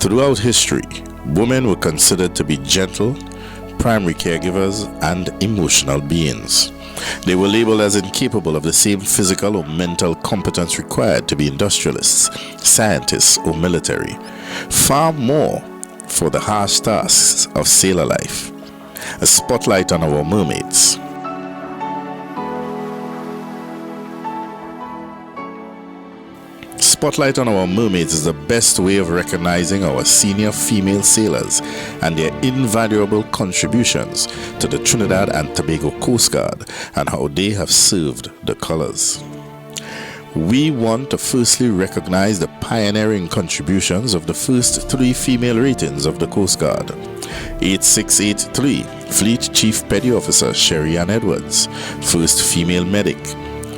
Throughout history, women were considered to be gentle, primary caregivers, and emotional beings. They were labeled as incapable of the same physical or mental competence required to be industrialists, scientists, or military. Far more for the harsh tasks of sailor life. A spotlight on our mermaids. Spotlight on our mermaids is the best way of recognizing our senior female sailors and their invaluable contributions to the Trinidad and Tobago Coast Guard and how they have served the colors. We want to firstly recognize the pioneering contributions of the first 3 female ratings of the Coast Guard. 8683, Fleet Chief Petty Officer Sherry Ann Edwards, first female medic,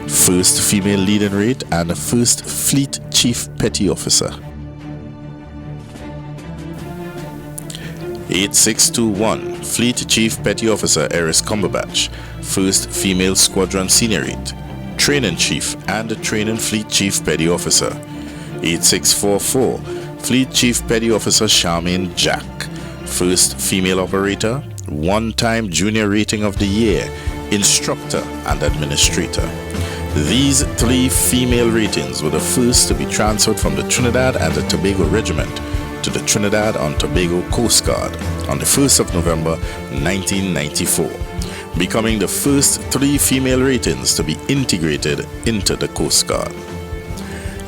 first female leading rate, and first Fleet Chief Petty Officer. 8621, Fleet Chief Petty Officer Eris Cumberbatch, first female squadron senior rate, Training Chief and Training Fleet Chief Petty Officer. 8644, Fleet Chief Petty Officer Charmaine Jack, first female operator, one-time Junior Rating of the Year, instructor and administrator. These 3 female ratings were the first to be transferred from the Trinidad and the Tobago Regiment to the Trinidad and Tobago Coast Guard on the 1st of November 1994, becoming the first 3 female ratings to be integrated into the Coast Guard.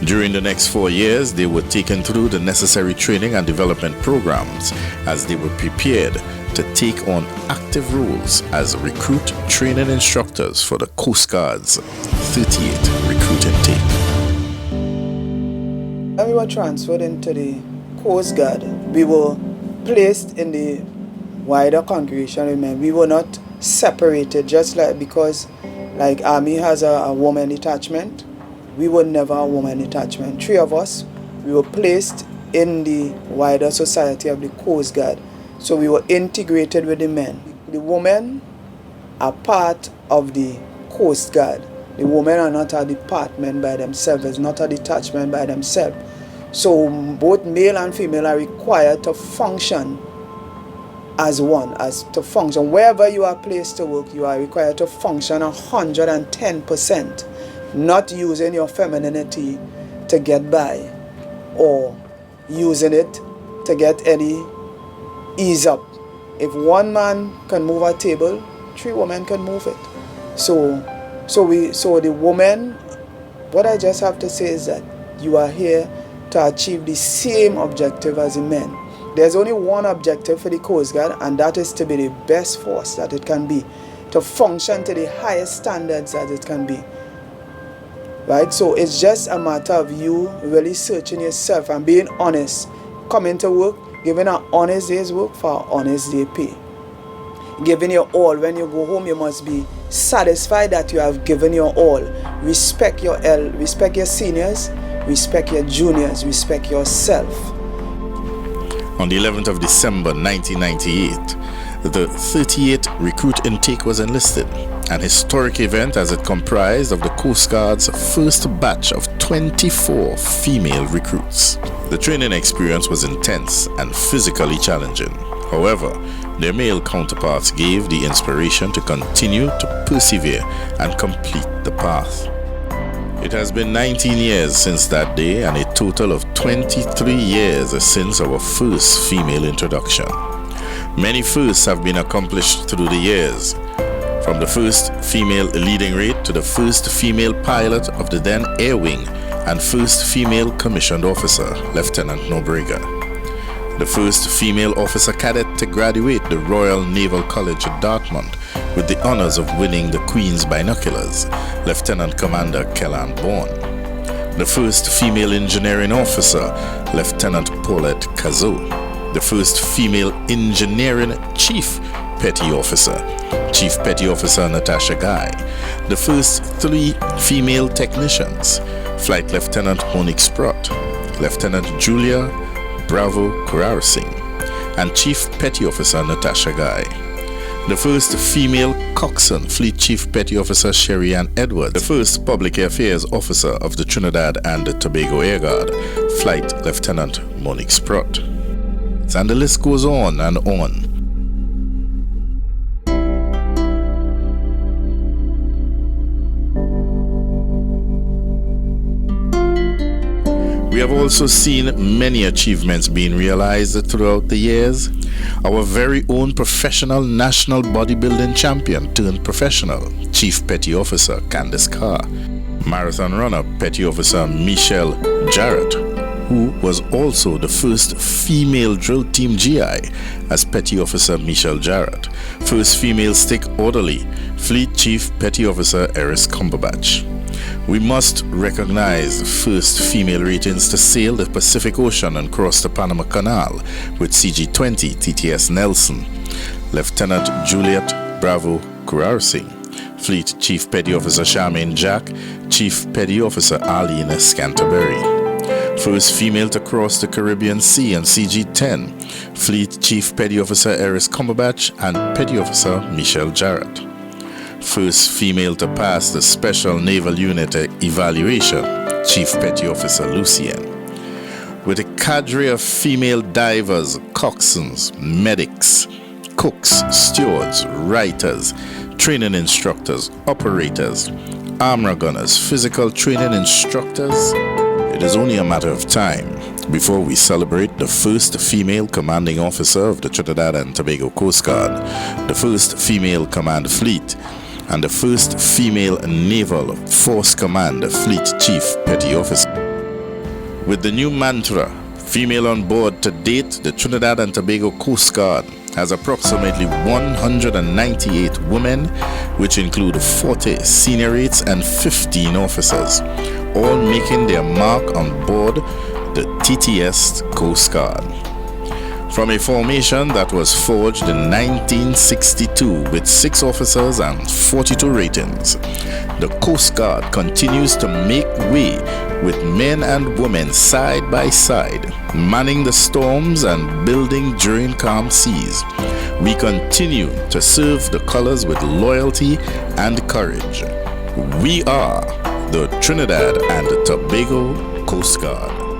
During the next 4 years, they were taken through the necessary training and development programs as they were prepared to take on active roles as recruit training instructors for the Coast Guard's 38th recruit intake. When we were transferred into the Coast Guard, we were placed in the wider congregation. Remember, we were not separated, just like because like Army has a woman detachment, we were never a woman detachment. 3 of us, we were placed in the wider society of the Coast Guard. So we were integrated with the men. The women are part of the Coast Guard. The women are not a department by themselves, it's not a detachment by themselves. So both male and female are required to function as one, as to function. Wherever you are placed to work, you are required to function 110%, not using your femininity to get by or using it to get any ease up. If one man can move a table, 3 women can move it. So the women, what I just have to say is that you are here to achieve the same objective as the men. There's only one objective for the Coast Guard, and that is to be the best force that it can be, to function to the highest standards that it can be. Right? So it's just a matter of you really searching yourself and being honest, coming to work, giving an honest day's work for an honest day pay. Giving your all. When you go home, you must be satisfied that you have given your all. Respect your respect your seniors, respect your juniors, respect yourself. On the 11th of December 1998, the 38th recruit intake was enlisted, an historic event as it comprised of the Coast Guard's first batch of 24 female recruits. The training experience was intense and physically challenging. However, their male counterparts gave the inspiration to continue to persevere and complete the path. It has been 19 years since that day and a total of 23 years since our first female introduction. Many firsts have been accomplished through the years, from the first female leading rate to the first female pilot of the then Air Wing and first female commissioned officer, Lieutenant Nobrega. The first female officer cadet to graduate the Royal Naval College at Dartmouth with the honors of winning the Queen's Binoculars, Lieutenant Commander Kellan Bourne. The first female engineering officer, Lieutenant Paulette Cazot. The first female engineering chief petty officer, Chief Petty Officer Natasha Guy. The first 3 female technicians, Flight Lieutenant Monique Sprott, Lieutenant Julia Bravo Kurarasing, and Chief Petty Officer Natasha Guy. The first female coxswain, Fleet Chief Petty Officer Sherry Ann Edwards. The first Public Affairs Officer of the Trinidad and Tobago Air Guard, Flight Lieutenant Monique Sprott. Mermaids, and the list goes on and on. We have also seen many achievements being realized throughout the years. Our very own professional national bodybuilding champion turned professional, Chief Petty Officer Candace Carr. Marathon runner Petty Officer Michelle Jarrett, who was also the first female drill team GI as Petty Officer Michelle Jarrett. First female stick orderly, Fleet Chief Petty Officer Eris Cumberbatch. We must recognize the first female ratings to sail the Pacific Ocean and cross the Panama Canal with CG-20 TTS Nelson, Lieutenant Juliet Bravo Kurar-Singh, Fleet Chief Petty Officer Charmaine Jack, Chief Petty Officer Arlene Scanterbury. First female to cross the Caribbean Sea on CG-10, Fleet Chief Petty Officer Eris Cumberbatch and Petty Officer Michelle Jarrett. First female to pass the Special Naval Unit evaluation, Chief Petty Officer Lucien. With a cadre of female divers, coxswains, medics, cooks, stewards, writers, training instructors, operators, armor gunners, physical training instructors, it is only a matter of time before we celebrate the first female commanding officer of the Trinidad and Tobago Coast Guard, the first female command fleet, and the first female Naval Force Command Fleet Chief Petty Officer. With the new mantra, female on board, to date, the Trinidad and Tobago Coast Guard has approximately 198 women, which include 40 senior rates and 15 officers, all making their mark on board the TTS Coast Guard. From a formation that was forged in 1962 with 6 officers and 42 ratings, the Coast Guard continues to make way with men and women side by side, manning the storms and building during calm seas. We continue to serve the colors with loyalty and courage. We are the Trinidad and Tobago Coast Guard.